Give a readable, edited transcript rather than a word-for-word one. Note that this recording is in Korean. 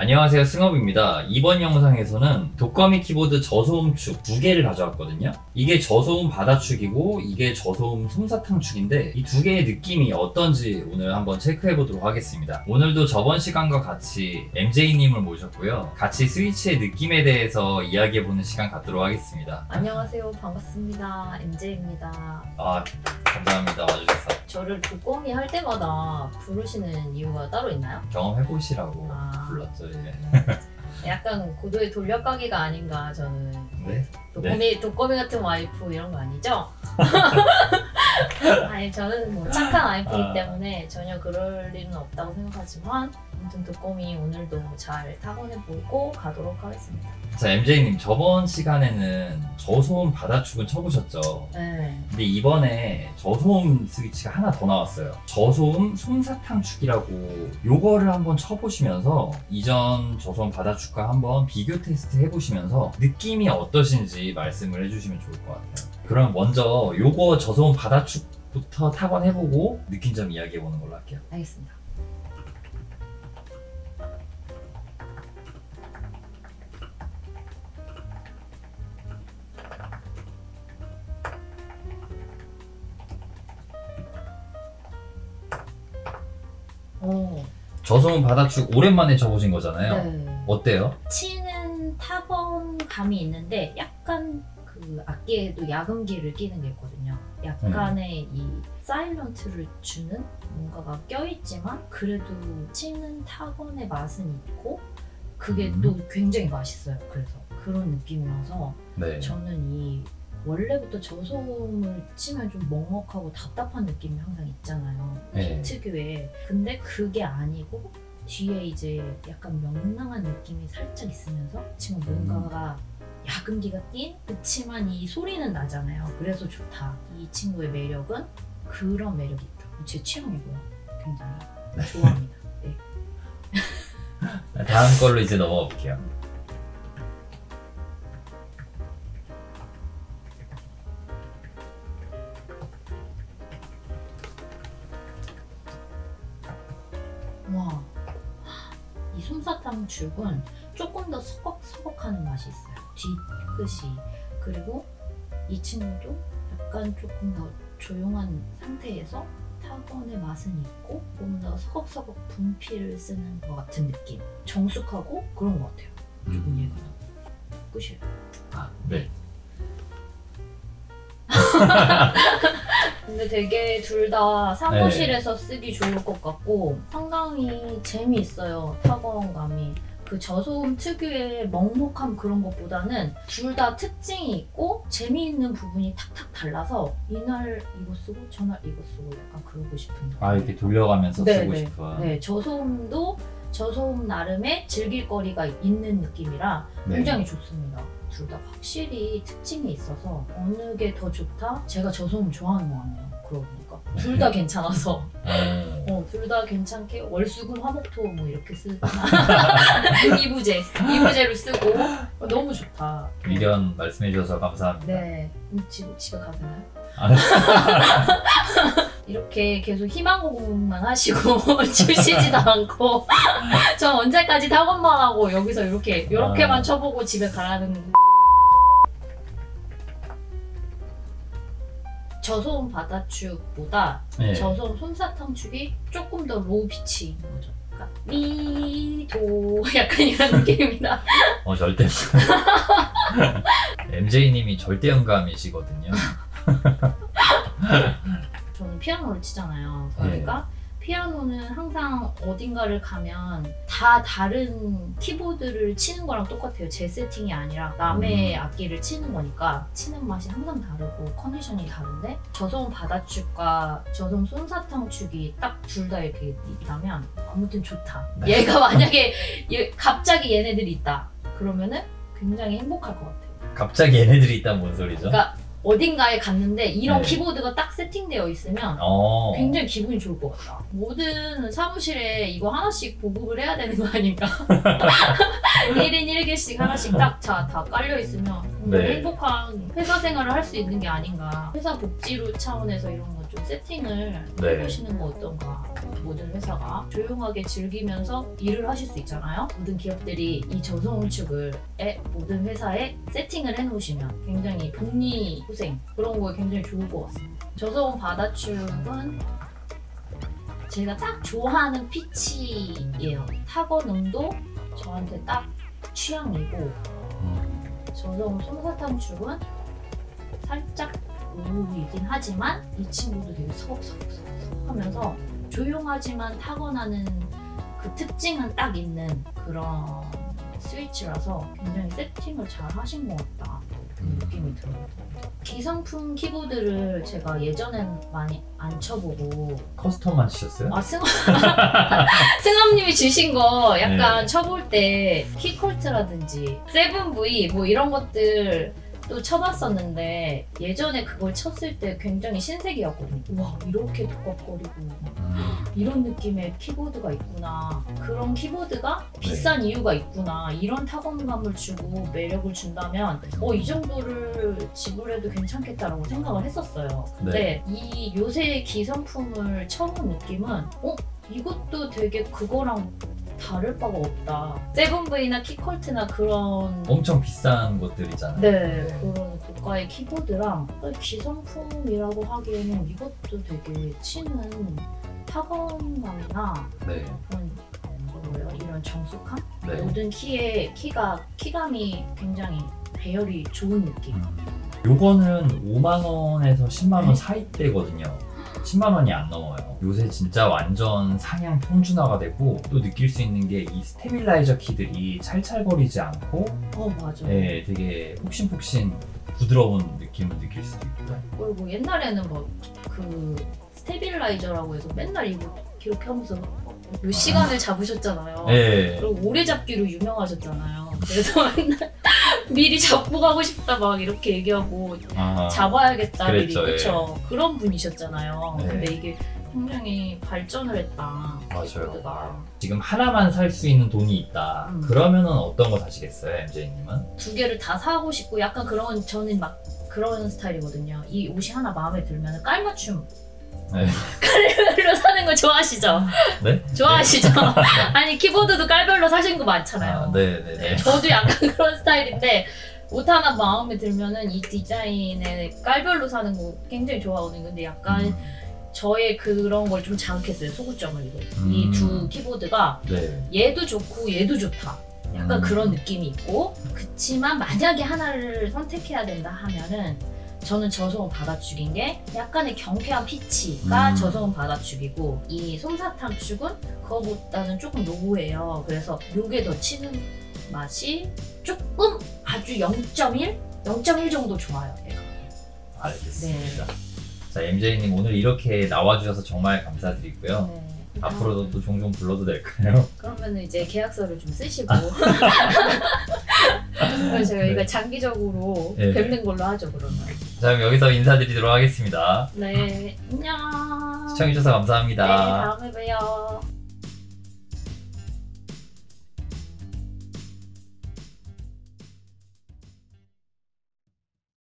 안녕하세요, 승업입니다. 이번 영상에서는 독거미 키보드 저소음축 두 개를 가져왔거든요. 이게 저소음 바다축이고 이게 저소음 솜사탕축인데 이 두 개의 느낌이 어떤지 오늘 한번 체크해 보도록 하겠습니다. 오늘도 저번 시간과 같이 MJ님을 모셨고요. 같이 스위치의 느낌에 대해서 이야기해 보는 시간 갖도록 하겠습니다. 안녕하세요. 반갑습니다. MJ입니다. 감사합니다. 와주셔서. 저를 독거미 할 때마다 부르시는 이유가 따로 있나요? 경험해 보시라고 아. 불렀죠. 예. 약간 고도의 돌려가기가 아닌가 저는. 네. 독거미 같은 와이프 이런 거 아니죠? 아니 저는 뭐 착한 와이프이기 때문에 전혀 그럴 일은 없다고 생각하지만 아무튼 독거미 오늘도 잘 타건해보고 가도록 하겠습니다. 자, MJ님 저번 시간에는 저소음 바다축은 쳐보셨죠? 네. 근데 이번에 저소음 스위치가 하나 더 나왔어요. 저소음 솜사탕축이라고 요거를 한번 쳐보시면서 이전 저소음 바다축과 한번 비교 테스트 해보시면서 느낌이 어떠신지 말씀을 해주시면 좋을 것 같아요. 그럼 먼저 요거 저소음 바다축부터 타건해보고 느낀 점 이야기해보는 걸로 할게요. 알겠습니다. 오. 저소음 바다축 오랜만에 쳐보신 거잖아요. 네. 어때요? 치는 타건감이 있는데 약간 그 악기에도 야금기를 끼는 게 있거든요. 약간의 이 사일런트를 주는 뭔가가 껴있지만 그래도 치는 타건의 맛은 있고 그게 또 굉장히 맛있어요. 그래서 그런 느낌이어서 네. 저는 이 원래부터 저소음을 치면 좀 먹먹하고 답답한 느낌이 항상 있잖아요. 네. 특유의. 근데 그게 아니고 뒤에 이제 약간 명랑한 느낌이 살짝 있으면서 치면 뭔가가 야금기가 띈? 그치만 이 소리는 나잖아요. 그래서 좋다. 이 친구의 매력은 그런 매력이 있다. 제 취향이고요. 굉장히 좋아합니다. 네. 다음 걸로 이제 넘어가 볼게요. 와, 이 솜사탕 죽은 조금 더 서걱서걱하는 맛이 있어요. 뒤끝이. 그리고 이 친구도 약간 조금 더 조용한 상태에서 타건의 맛은 있고 조금 더 서걱서걱 분필을 쓰는 것 같은 느낌. 정숙하고 그런 것 같아요. 조금 얘가 끝이에요. 네. 근데 되게 둘 다 사무실에서 쓰기 좋을 것 같고 상당히 재미있어요. 타건감이. 그 저소음 특유의 먹먹함 그런 것보다는 둘 다 특징이 있고 재미있는 부분이 탁탁 달라서 이날 이거 쓰고 저날 이거 쓰고 약간 그러고 싶은 이렇게 돌려가면서 네, 쓰고 네. 싶은. 네, 저소음도 저소음 나름의 즐길 거리가 있는 느낌이라 네. 굉장히 좋습니다. 둘 다 확실히 특징이 있어서 어느 게 더 좋다? 제가 저소음 좋아하는 것 같네요. 그러고 보니까 둘 다 괜찮아서 둘 다 괜찮게 월수금 화목토 뭐 이렇게 쓰거나 이부제로 쓰고 너무 좋다. 의견 말씀해 주셔서 감사합니다. 네, 집에 가도 되나요? 아, 이렇게 계속 희망고문만 하시고 주시지도 않고 전 언제까지 타건만 하고 여기서 이렇게만 쳐보고 집에 가라는. 저소음 바다축보다 네. 저소음 솜사탕축이 조금 더 로우 피치인 거죠. 그러니까 미도 약간 이런 느낌입니다. 절대. MJ님이 절대음감이시거든요. 저는 피아노를 치잖아요. 그러니까 피아노는 항상 어딘가를 가면 다 다른 키보드를 치는 거랑 똑같아요. 제 세팅이 아니라 남의 악기를 치는 거니까 치는 맛이 항상 다르고 컨디션이 다른데 저소음 바다축과 저소음 솜사탕축이 딱 둘 다 이렇게 있다면 아무튼 좋다. 네. 얘가 만약에 갑자기 얘네들이 있다 그러면은 굉장히 행복할 것 같아요. 갑자기 얘네들이 있다는 뭔 소리죠? 그러니까 어딘가에 갔는데 이런 네. 키보드가 딱 세팅되어 있으면 굉장히 기분이 좋을 것 같다. 모든 사무실에 이거 하나씩 보급을 해야 되는 거 아닌가? 1인 1개씩 하나씩 딱 다 깔려 있으면 네. 행복한 회사 생활을 할 수 있는 게 아닌가. 회사 복지로 차원에서 이런 거 좀 세팅을 네. 해보시는 거 어떤가. 모든 회사가 조용하게 즐기면서 일을 하실 수 있잖아요. 모든 기업들이 이 저소음축을 모든 회사에 세팅을 해놓으시면 굉장히 복리후생 그런 거에 굉장히 좋을 것 같습니다. 저소음 바다축은 제가 딱 좋아하는 피치예요. 타건음도 저한테 딱 취향이고, 저소음 솜사탕 축은 살짝 우이긴 하지만 이 친구도 되게 서걱서걱 하면서 조용하지만 타건하는 그 특징은 딱 있는 그런 스위치라서 굉장히 세팅을 잘 하신 것 같다 그런 느낌이 들어요. 기성품 키보드를 제가 예전엔 많이 안 쳐보고 커스텀만 치셨어요? 승암님이 주신 거 약간 네. 쳐볼 때 키콜트라든지 세븐V 뭐 이런 것들 또 쳐봤었는데 예전에 그걸 쳤을 때 굉장히 신세계였거든요. 와 이렇게 두껍거리고 이런 느낌의 키보드가 있구나. 그런 키보드가 비싼 이유가 있구나. 이런 타건감을 주고 매력을 준다면 이 정도를 지불해도 괜찮겠다라고 생각을 했었어요. 근데 이 요새 기성품을 쳐본 느낌은 이것도 되게 그거랑 다를 바가 없다. 세븐V나 키컬트나 그런 엄청 비싼 것들이잖아요. 네, 그런 고가의 키보드랑 기성품이라고 하기에는 이것도 되게 치는 타건감이나 네. 그런 이런 정숙함? 네. 모든 키감이 굉장히 배열이 좋은 느낌. 요거는 5만 원에서 10만 원 사이대거든요. 10만 원이 안 넘어요. 요새 진짜 완전 상향 평준화가 되고 또 느낄 수 있는 게 이 스테빌라이저 키들이 찰찰거리지 않고 맞아. 네, 되게 폭신폭신 부드러운 느낌을 느낄 수도 있고. 그리고 옛날에는 그 스테빌라이저라고 해서 맨날 이거 이렇게 하면서 몇 시간을 잡으셨잖아요. 네. 그리고 오래 잡기로 유명하셨잖아요. 그래서 맨날 미리 잡고 가고 싶다 막 이렇게 얘기하고 잡아야겠다 미리. 그랬죠, 그쵸? 그런 분이셨잖아요. 네. 근데 이게 굉장히 발전을 했다. 맞아요. 키보드가. 지금 하나만 살 수 있는 돈이 있다. 그러면은 어떤 거 사시겠어요, MJ님은? 두 개를 다 사고 싶고 약간 저는 막 그런 스타일이거든요. 이 옷이 하나 마음에 들면 깔맞춤. 네. 깔별로 사는 거 좋아하시죠? 네? 좋아하시죠? 아니 키보드도 깔별로 사신 거 많잖아요. 네네네. 저도 약간 그런 스타일인데 옷 하나 마음에 들면은 이 디자인에 깔별로 사는 거 굉장히 좋아하거든요. 근데 약간 저의 그런 걸 좀 자극했어요. 소구점을 이거. 이 두 키보드가 네. 얘도 좋고 얘도 좋다. 약간 그런 느낌이 있고, 그치만 만약에 하나를 선택해야 된다 하면은 저는 저소음 바다축인 게 약간의 경쾌한 피치가 저소음 바다축이고, 이 솜사탕 축은 그거보다는 조금 노후해요. 그래서 요게 더 치는 맛이 조금 아주 0.1 정도 좋아요. 얘가. 알겠습니다. 자, MJ님 오늘 이렇게 나와주셔서 정말 감사드리고요. 네. 앞으로도 또 종종 불러도 될까요? 그러면 이제 계약서를 좀 쓰시고 그래서 저희가 이거 장기적으로 네. 뵙는 걸로 하죠. 그러면. 자, 그럼 여기서 인사드리도록 하겠습니다. 네, 안녕. 시청해주셔서 감사합니다. 네, 다음에 봬요.